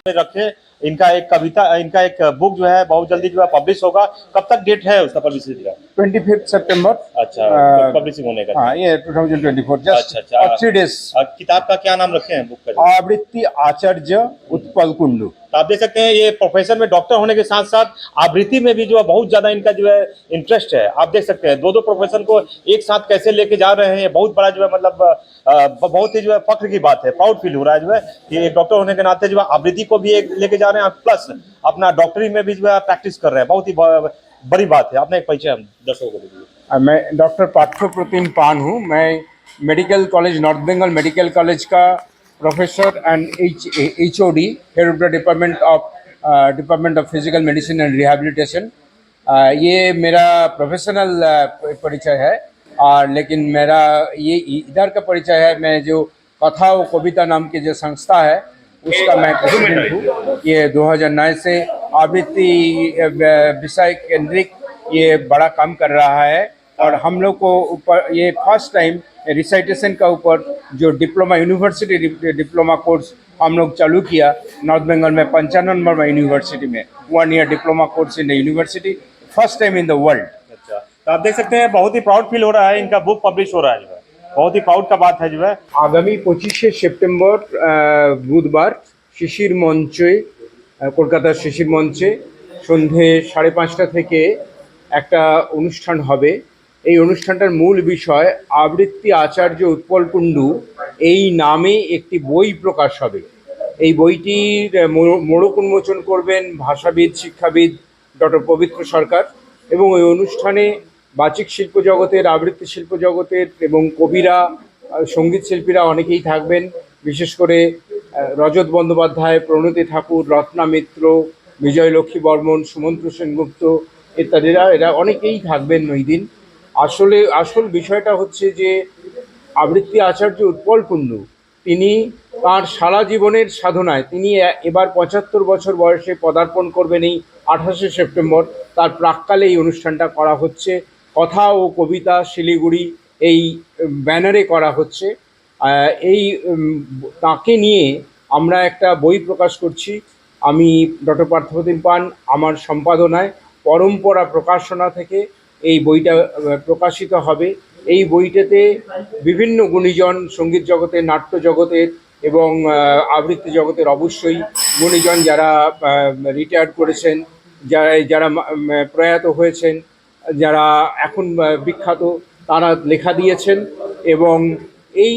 रखे। इनका एक कविता, इनका एक बुक जो है बहुत जल्दी जो है पब्लिश होगा। कब तक डेट है उसका पब्लिशिंग का? 25 सितंबर। अच्छा, पब्लिशिंग होने का। हाँ, ये 2024 जस्ट अच्छा अच्छा। 3 डेज। किताब का क्या नाम रखे हैं बुक का? आवृत्ति आचार्य उत्पल कुंडू। तो आप देख सकते हैं ये प्रोफेशन में डॉक्टर होने के साथ साथ आवृत्ति में भी जो है बहुत ज्यादा इनका जो है इंटरेस्ट है। आप देख सकते हैं दो प्रोफेशन को एक साथ कैसे लेके जा रहे हैं। ये बहुत बड़ा जो है मतलब बहुत ही जो है फख्र की बात है, प्राउड फील हो रहा है जो है कि एक डॉक्टर होने के नाते जो है आवृत्ति को भी एक लेके जा रहे हैं, प्लस अपना डॉक्टरी में भी जो है प्रैक्टिस कर रहे हैं। बहुत ही बड़ी बात है। आपने एक परिचय दर्शकों को दीजिए। मैं डॉक्टर पार्थ प्रतिम पान हूँ। मैं medical college, North Bengal medical college का professor and HOD, head of the department of physical medicine and rehabilitation. ये मेरा प्रोफेशनल परिचय है। और लेकिन मेरा ये इधर का परिचय है, मैं जो कथा और कविता नाम की जो संस्था है उसका मैं प्रेसिडेंट हूँ। ये 2009 से आवृत्ति विषय केंद्रित ये बड़ा काम कर रहा है। और हम लोग को ऊपर ये फर्स्ट टाइम रिसाइटेशन का ऊपर जो डिप्लोमा यूनिवर्सिटी डिप्लोमा कोर्स हम लोग चालू किया नॉर्थ बंगाल में 95 नंबर यूनिवर्सिटी में 1 year diploma course in the university, first time in the world. अच्छा, तो आप देख सकते हैं बहुत ही प्राउड फील हो रहा है। इनका बुक पब्लिश हो रहा है जो है बहुत ही प्राउड का बात है जो है। आगामी 25 सेप्टेम्बर बुधवार शिशिर मंचे, কলকাতার শিশির মঞ্চে সন্ধে 5:30টা থেকে একটা অনুষ্ঠান হবে। এই অনুষ্ঠানটার মূল বিষয় আবৃত্তি আচার্য উৎপল কুণ্ডু এই নামে একটি বই প্রকাশ হবে। এই বইটির মোড়ক উন্মোচন করবেন ভাষাবিদ শিক্ষাবিদ ডক্টর পবিত্র সরকার। এবং ওই অনুষ্ঠানে বাচিক শিল্প জগতের, আবৃত্তি শিল্প জগতের এবং কবিরা, সঙ্গীত শিল্পীরা অনেকেই থাকবেন। বিশেষ করে রজত বন্দ্যোপাধ্যায়, প্রণতি ঠাকুর, রত্না মিত্র, বিজয় লক্ষ্মী বর্মন, সুমন্ত সেনগুপ্ত ইত্যাদিরা এরা অনেকেই থাকবেন ওই দিন। আসল বিষয়টা হচ্ছে যে আবৃত্তি আচার্য উৎপল কুণ্ডু তিনি তাঁর সারা জীবনের সাধনায় তিনি এবার 75 বছর বয়সে পদার্পণ করবেন এই 28 সেপ্টেম্বর। তার প্রাক্কালে এই অনুষ্ঠানটা করা হচ্ছে। কথা ও কবিতা শিলিগুড়ি এই ব্যানারে করা হচ্ছে। এই তাঁকে নিয়ে আমরা একটা বই প্রকাশ করছি। আমি ডক্টর পার্থ প্রতিম পান, আমার সম্পাদনায় পরম্পরা প্রকাশনা থেকে এই বইটা প্রকাশিত হবে। এই বইটাতে বিভিন্ন গুণীজন, সঙ্গীত জগতের, নাট্য জগতের এবং আবৃত্তি জগতের অবশ্যই গুণীজন যারা রিটায়ার্ড করেছেন, যারা প্রয়াত হয়েছেন, যারা এখন বিখ্যাত, তারা লেখা দিয়েছেন। এবং এই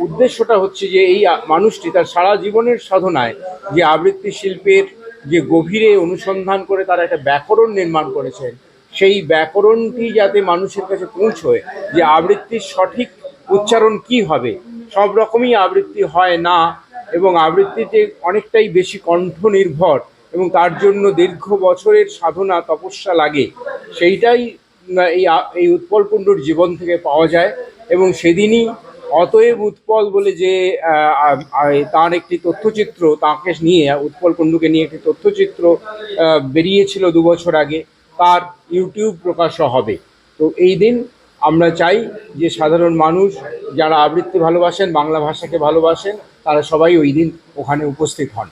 উদ্দেশ্যটা হচ্ছে যে এই মানুষটি তার সারা জীবনের সাধনায় যে আবৃত্তি শিল্পের যে গভীরে অনুসন্ধান করে তারা একটা ব্যাকরণ নির্মাণ করেছেন, সেই ব্যাকরণটি যাতে মানুষের কাছে পৌঁছয়, যে আবৃত্তির সঠিক উচ্চারণ কি হবে। সব রকমই আবৃত্তি হয় না এবং আবৃত্তিতে অনেকটাই বেশি কণ্ঠ নির্ভর এবং তার জন্য দীর্ঘ বছরের সাধনা তপস্যা লাগে। সেইটাই এই উৎপল কুণ্ডুর জীবন থেকে পাওয়া যায়। এবং সেদিনই অতএব উৎপল বলে যে তার একটি তথ্যচিত্র, তাকে নিয়ে উৎপল কুণ্ডুকে নিয়ে একটি তথ্যচিত্র বেরিয়েছিল 2 বছর আগে, তার ইউটিউব প্রকাশও হবে। তো এই দিন আমরা চাই যে সাধারণ মানুষ যারা আবৃত্তি ভালোবাসেন, বাংলা ভাষাকে ভালোবাসেন, তারা সবাই ওই দিন ওখানে উপস্থিত হন।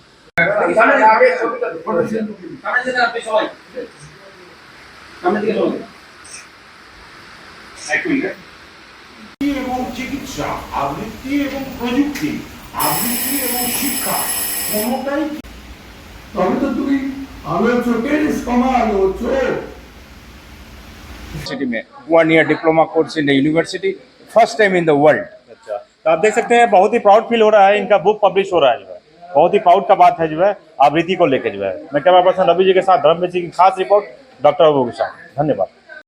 এবং চিকিৎসা, আবৃত্তি এবং প্রযুক্তি, আবৃত্তি এবং শিক্ষা কোনোটাই। তবে তো তুমি আলো চোখের সমালো চোখ। सिटी में 1 year diploma course in the university, first time in the world. अच्छा, तो आप देख सकते हैं बहुत ही प्राउड फील हो रहा है। इनका बुक पब्लिश हो रहा है जो है बहुत ही प्राउड का बात है जो है आवृत्ति को लेकर जो है। मैं कैमरा पर्सन रवि जी के साथ धर्मवीर सिंह की खास रिपोर्ट डॉक्टर अबू के साथ। धन्यवाद।